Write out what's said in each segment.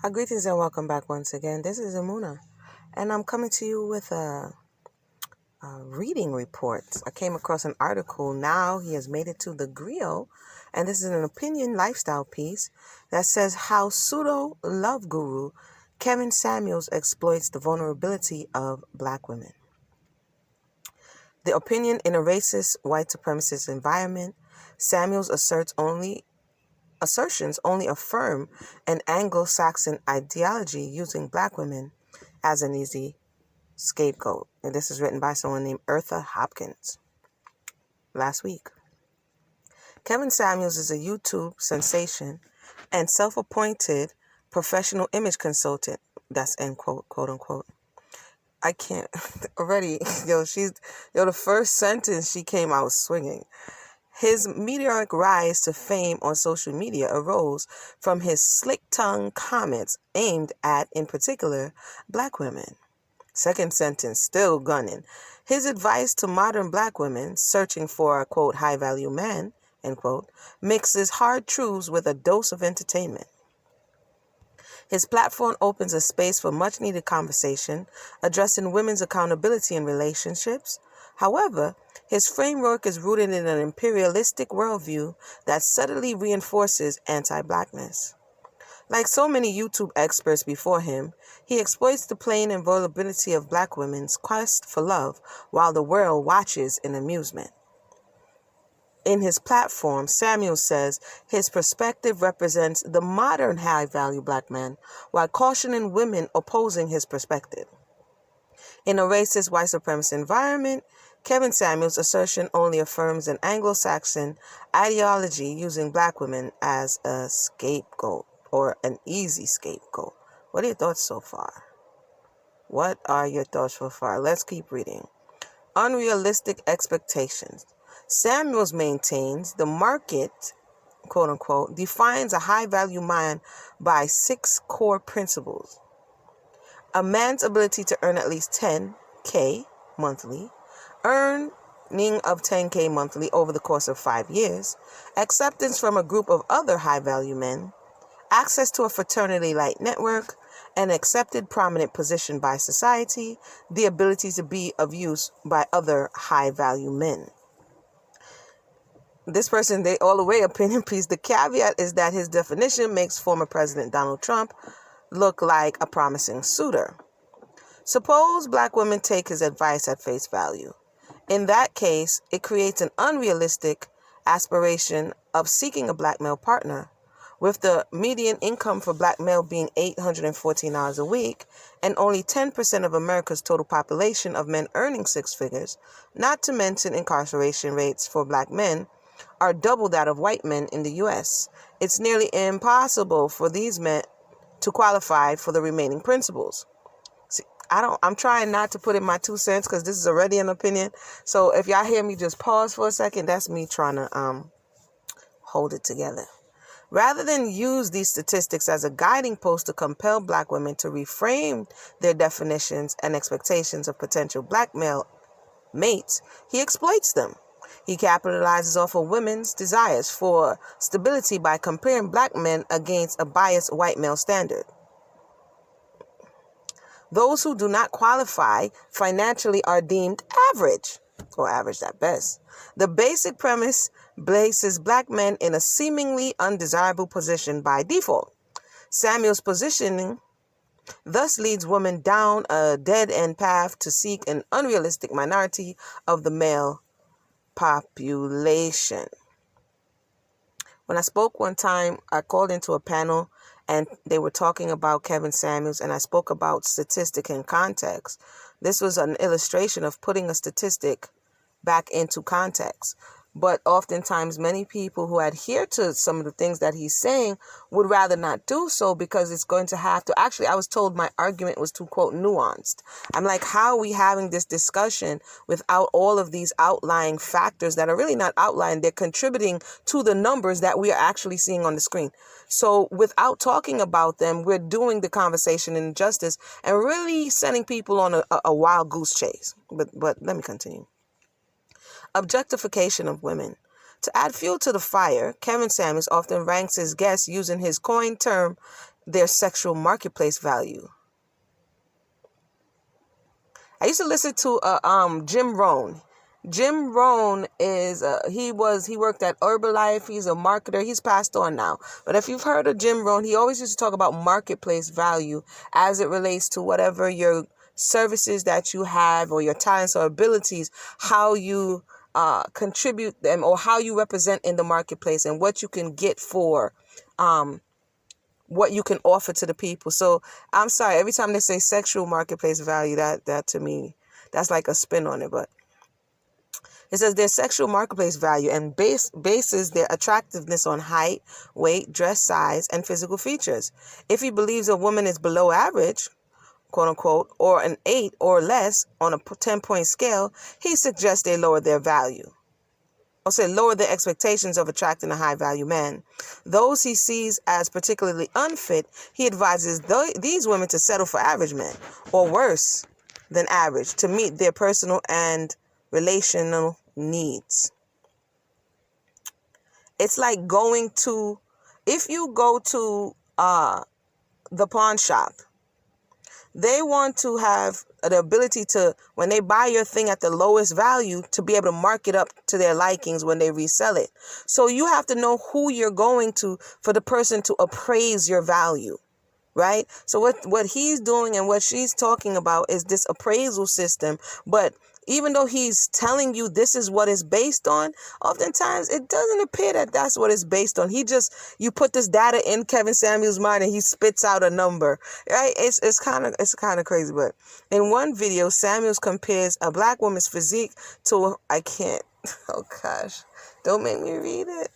Greetings and welcome back once again. This is Amuna, and I'm coming to you with a reading report. I came across an article. Now he has made it to the Grio, and this is an opinion lifestyle piece that says how pseudo love guru Kevin Samuels exploits the vulnerability of Black women. The opinion in a racist, white supremacist environment, Samuels assertions only affirm an Anglo-Saxon ideology using Black women as an easy scapegoat. And this is written by someone named Eartha Hopkins last week. Kevin Samuels is a YouTube sensation and self-appointed professional image consultant. That's end quote, quote unquote. I can't already. The first sentence she came out swinging. His meteoric rise to fame on social media arose from his slick-tongued comments aimed at, in particular, Black women. Second sentence, still gunning. His advice to modern Black women searching for a, quote, high-value man, end quote, mixes hard truths with a dose of entertainment. His platform opens a space for much-needed conversation, addressing women's accountability in relationships. However, his framework is rooted in an imperialistic worldview that subtly reinforces anti-Blackness. Like so many YouTube experts before him, he exploits the pain and vulnerability of Black women's quest for love while the world watches in amusement. In his platform, Samuel says his perspective represents the modern high-value Black man while cautioning women opposing his perspective. In a racist white supremacist environment, Kevin Samuels' assertion only affirms an Anglo-Saxon ideology using Black women as a scapegoat or an easy scapegoat. What are your thoughts so far? What are your thoughts so far? Let's keep reading. Unrealistic expectations. Samuels maintains the market, quote unquote, defines a high-value man by 6 core principles. A man's ability to earn at least $10K monthly, earning of $10K monthly over the course of 5 years, acceptance from a group of other high-value men, access to a fraternity-like network, an accepted prominent position by society, the ability to be of use by other high-value men. This person, they all the way opinion piece. The caveat is that his definition makes former President Donald Trump look like a promising suitor. Suppose Black women take his advice at face value. In that case, it creates an unrealistic aspiration of seeking a Black male partner, with the median income for Black male being $814 a week and only 10% of America's total population of men earning 6 figures, not to mention incarceration rates for Black men are double that of white men in the U.S. It's nearly impossible for these men to qualify for the remaining principles. See, I'm trying not to put in my 2 cents because this is already an opinion. So if y'all hear me just pause for a second, that's me trying to hold it together. Rather than use these statistics as a guiding post to compel Black women to reframe their definitions and expectations of potential Black male mates, he exploits them. He capitalizes off of women's desires for stability by comparing Black men against a biased white male standard. Those who do not qualify financially are deemed average, or average at best. The basic premise places Black men in a seemingly undesirable position by default. Samuel's positioning thus leads women down a dead-end path to seek an unrealistic minority of the male population. When I spoke one time, I called into a panel and they were talking about Kevin Samuels, and I spoke about statistic in context. This was an illustration of putting a statistic back into context. But oftentimes many people who adhere to some of the things that he's saying would rather not do so because it's going to have to... Actually, I was told my argument was too, quote, nuanced. I'm like, how are we having this discussion without all of these outlying factors that are really not outlying? They're contributing to the numbers that we are actually seeing on the screen. So without talking about them, we're doing the conversation injustice and really sending people on a wild goose chase. But let me continue. Objectification of women. To add fuel to the fire, Kevin Samuels often ranks his guests using his coined term their sexual marketplace value. I used to listen to Jim Rohn. Jim Rohn is he worked at Herbalife. He's a marketer. He's passed on now. But if you've heard of Jim Rohn, he always used to talk about marketplace value as it relates to whatever your services that you have or your talents or abilities, how you contribute them or how you represent in the marketplace and what you can get for what you can offer to the people. So I'm sorry, every time they say sexual marketplace value, that to me, that's like a spin on it. But it says their sexual marketplace value and bases their attractiveness on height, weight, dress size, and physical features. If he believes a woman is below average, quote unquote, or an 8 or less on a 10-point scale, he suggests they lower their value. Or say lower their expectations of attracting a high-value man. Those he sees as particularly unfit, he advises these women to settle for average men, or worse than average, to meet their personal and relational needs. It's like if you go to the pawn shop, they want to have the ability to, when they buy your thing at the lowest value, to be able to mark it up to their likings when they resell it. So you have to know who you're going to for the person to appraise your value, right? So what he's doing and what she's talking about is this appraisal system. But even though he's telling you this is what it's based on, oftentimes it doesn't appear that that's what it's based on. You put this data in Kevin Samuels' mind and he spits out a number, right? It's kind of crazy. But in one video, Samuels compares a black woman's physique to oh gosh, don't make me read it.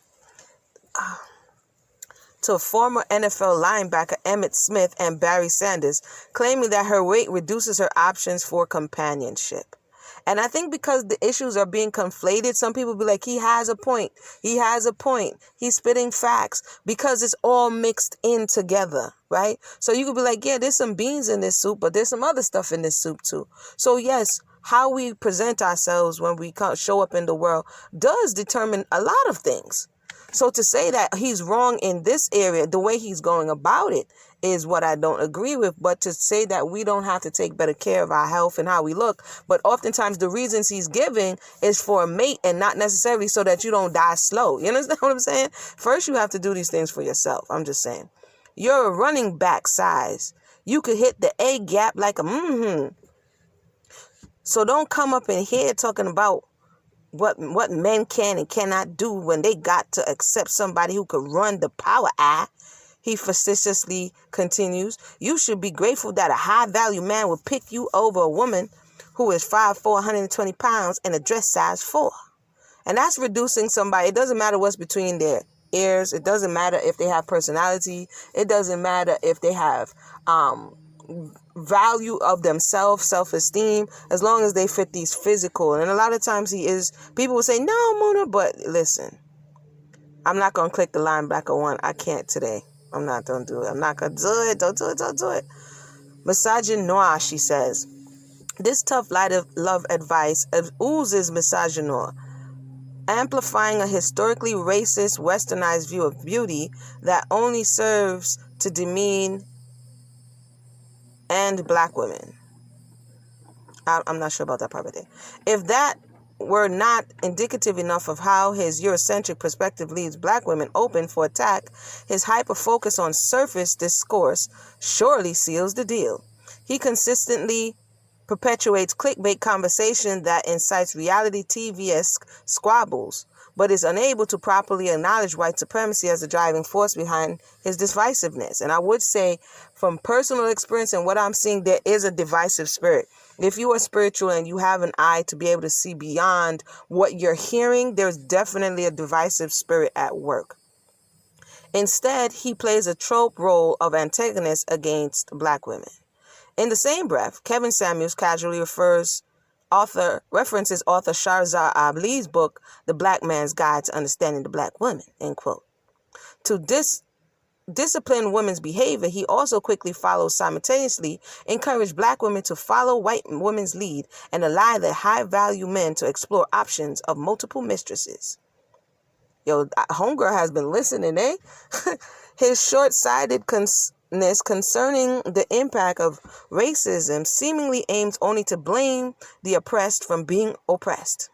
To former NFL linebacker Emmitt Smith and Barry Sanders, claiming that her weight reduces her options for companionship. And I think because the issues are being conflated, some people be like, he has a point. He has a point. He's spitting facts, because it's all mixed in together, right? So you could be like, yeah, there's some beans in this soup, but there's some other stuff in this soup too. So yes, how we present ourselves when we show up in the world does determine a lot of things. So to say that he's wrong in this area, the way he's going about it is what I don't agree with. But to say that we don't have to take better care of our health and how we look, but oftentimes the reasons he's giving is for a mate and not necessarily so that you don't die slow. You understand what I'm saying? First, you have to do these things for yourself. I'm just saying. You're a running back size. You could hit the A gap like a So don't come up in here talking about what men can and cannot do when they got to accept somebody who could run the power eye. He facetiously continues, you should be grateful that a high-value man will pick you over a woman who is 5'4", 120 pounds and a dress size 4. And that's reducing somebody. It doesn't matter what's between their ears. It doesn't matter if they have personality. It doesn't matter if they have value of themselves, self-esteem, as long as they fit these physical. And a lot of times people will say, no, Mona, but listen, I'm not going to click the linebacker one. I can't today. I'm not going to do it. I'm not going to do it. Don't do it. Misogynoir, she says. This tough light of love advice oozes misogynoir, amplifying a historically racist, westernized view of beauty that only serves to demean and black women. I'm not sure about that part of it. If that were not indicative enough of how his Eurocentric perspective leaves black women open for attack, his hyper-focus on surface discourse surely seals the deal. He consistently perpetuates clickbait conversation that incites reality TV-esque squabbles, but is unable to properly acknowledge white supremacy as the driving force behind his divisiveness. And I would say, from personal experience and what I'm seeing, there is a divisive spirit. If you are spiritual and you have an eye to be able to see beyond what you're hearing, there's definitely a divisive spirit at work. Instead, he plays a trope role of antagonist against black women. In the same breath, Kevin Samuels casually references author Shahrazad Abli's book, The Black Man's Guide to Understanding the Black Woman, end quote. To discipline women's behavior, he also quickly follows simultaneously encourage black women to follow white women's lead and allow their high-value men to explore options of multiple mistresses. Yo, homegirl has been listening, eh? His short-sighted concerning the impact of racism seemingly aims only to blame the oppressed from being oppressed,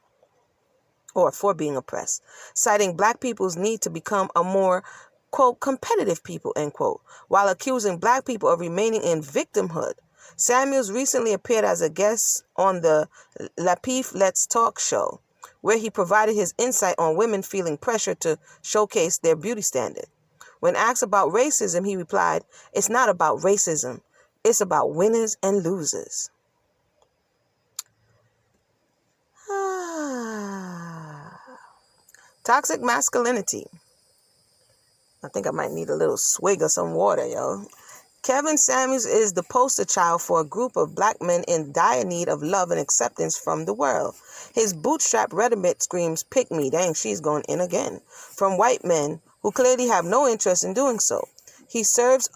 or for being oppressed, citing black people's need to become a more, quote, competitive people, end quote, while accusing black people of remaining in victimhood. Samuels recently appeared as a guest on the Lapeef Let's Talk show, where he provided his insight on women feeling pressure to showcase their beauty standard. When asked about racism, he replied, "It's not about racism. It's about winners and losers." Toxic masculinity. I think I might need a little swig of some water, yo. Kevin Samuels is the poster child for a group of black men in dire need of love and acceptance from the world. His bootstrap rhetoric screams, "Pick me," dang, she's going in again, from white men who clearly have no interest in doing so. He serves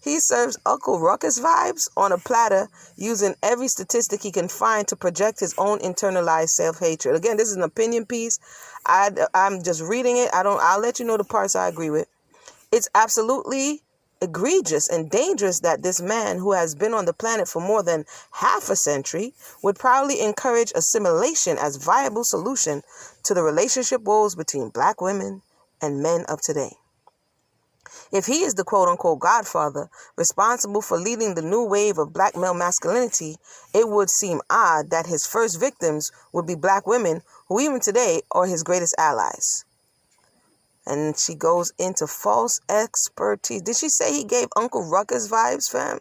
He serves Uncle Ruckus vibes on a platter, using every statistic he can find to project his own internalized self-hatred. Again, this is an opinion piece. I'm just reading it. I'll let you know the parts I agree with. It's absolutely egregious and dangerous that this man, who has been on the planet for more than half a century, would proudly encourage assimilation as viable solution to the relationship woes between black women and men of today. If he is the quote-unquote godfather responsible for leading the new wave of black male masculinity, it would seem odd that his first victims would be black women who even today are his greatest allies. And she goes into false expertise. Did she say he gave Uncle Ruckus vibes, fam?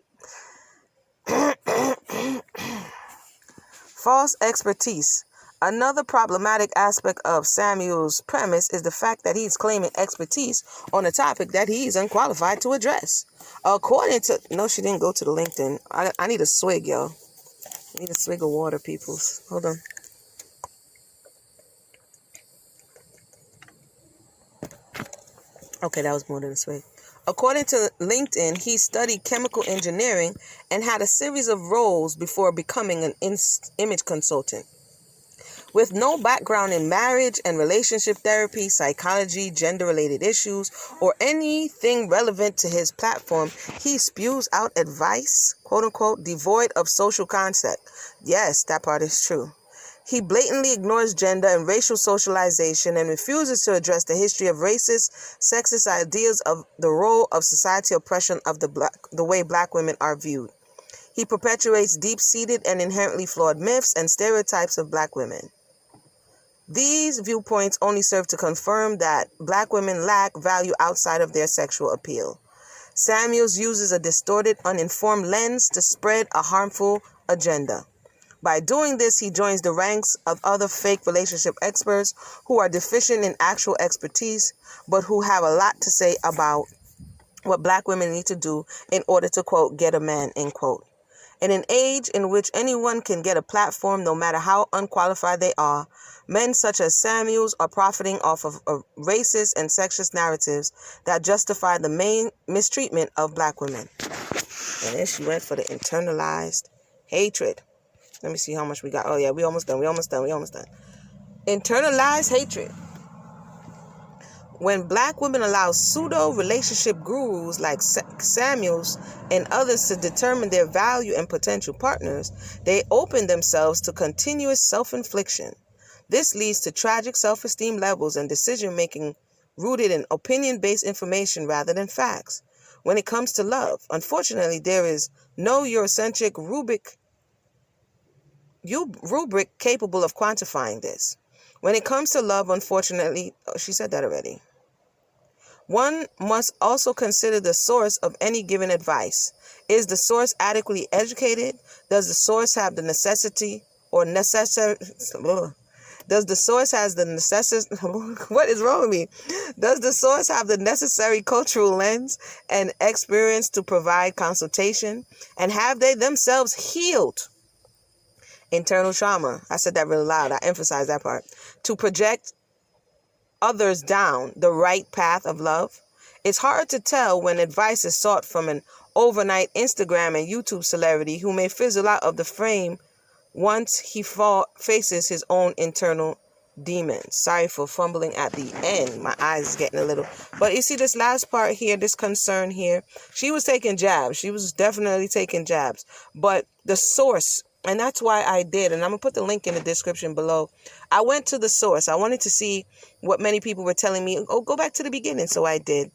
False expertise. Another problematic aspect of Samuel's premise is the fact that he's claiming expertise on a topic that he's unqualified to address. According to... No, she didn't go to the LinkedIn. I need a swig, yo. I need a swig of water, peoples. Hold on. Okay, that was more than a swig. According to LinkedIn, he studied chemical engineering and had a series of roles before becoming an image consultant. With no background in marriage and relationship therapy, psychology, gender-related issues, or anything relevant to his platform, he spews out advice, quote-unquote, devoid of social concept. Yes, that part is true. He blatantly ignores gender and racial socialization and refuses to address the history of racist, sexist ideas of the role of societal oppression of the way black women are viewed. He perpetuates deep-seated and inherently flawed myths and stereotypes of black women. These viewpoints only serve to confirm that black women lack value outside of their sexual appeal. Samuels uses a distorted, uninformed lens to spread a harmful agenda. By doing this, he joins the ranks of other fake relationship experts who are deficient in actual expertise, but who have a lot to say about what black women need to do in order to, quote, get a man, end quote. In an age in which anyone can get a platform, no matter how unqualified they are, men such as Samuels are profiting off of racist and sexist narratives that justify the main mistreatment of black women. And then she went for the internalized hatred. Let me see how much we got. Oh, yeah, we almost done. Internalized hatred. When black women allow pseudo-relationship gurus like Samuels and others to determine their value and potential partners, they open themselves to continuous self-infliction. This leads to tragic self-esteem levels and decision-making rooted in opinion-based information rather than facts. When it comes to love, unfortunately, there is no Eurocentric rubric capable of quantifying this. When it comes to love, unfortunately, she said that already. One must also consider the source of any given advice. Is the source adequately educated? Does the source have the necessity or necessary... Does the source has the necessary... What is wrong with me? Does the source have the necessary cultural lens and experience to provide consultation? And have they themselves healed internal trauma? I said that really loud. I emphasize that part. To project others down the right path of love. It's hard to tell when advice is sought from an overnight Instagram and YouTube celebrity who may fizzle out of the frame once he faces his own internal demons. Sorry for fumbling at the end. My eyes is getting a little. But you see this last part here, this concern here. She was taking jabs. She was definitely taking jabs. But the source, and that's why I did, and I'm going to put the link in the description below. I went to the source. I wanted to see what many people were telling me. Oh, go back to the beginning. So I did.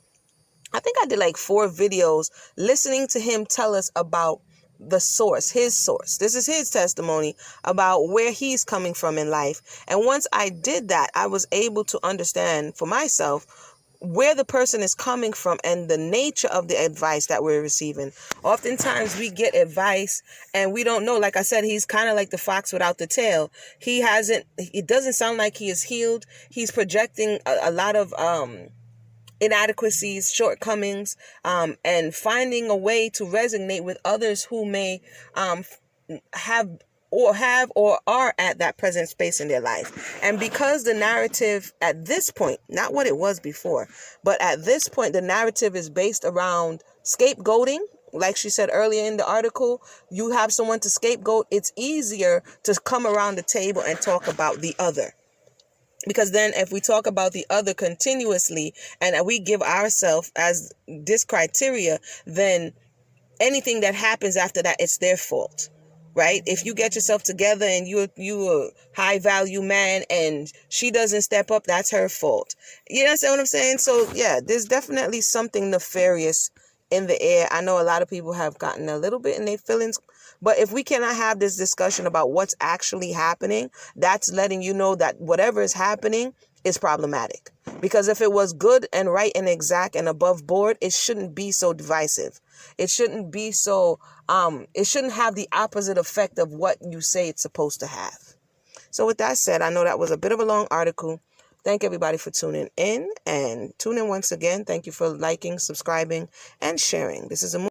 I think I did like 4 videos listening to him tell us about the source, his source. This is his testimony about where he's coming from in life. And once I did that, I was able to understand for myself where the person is coming from and the nature of the advice that we're receiving. Oftentimes we get advice and we don't know. Like I said, he's kind of like the fox without the tail. It doesn't sound like he is healed. He's projecting a lot of inadequacies, shortcomings, and finding a way to resonate with others who may have or are at that present space in their life. And because the narrative at this point, not what it was before, but at this point, the narrative is based around scapegoating. Like she said earlier in the article, you have someone to scapegoat. It's easier to come around the table and talk about the other. Because then if we talk about the other continuously and we give ourselves as this criteria, then anything that happens after that, it's their fault, right? If you get yourself together and you a high value man and she doesn't step up, that's her fault. You understand what I'm saying? So yeah, there's definitely something nefarious in the air. I know a lot of people have gotten a little bit in their feelings, but if we cannot have this discussion about what's actually happening, that's letting you know that whatever is happening is problematic. Because if it was good and right and exact and above board, it shouldn't be so divisive. It shouldn't be so, it shouldn't have the opposite effect of what you say it's supposed to have. So with that said, I know that was a bit of a long article. Thank everybody for tuning in, and tune in once again. Thank you for liking, subscribing, and sharing. This is a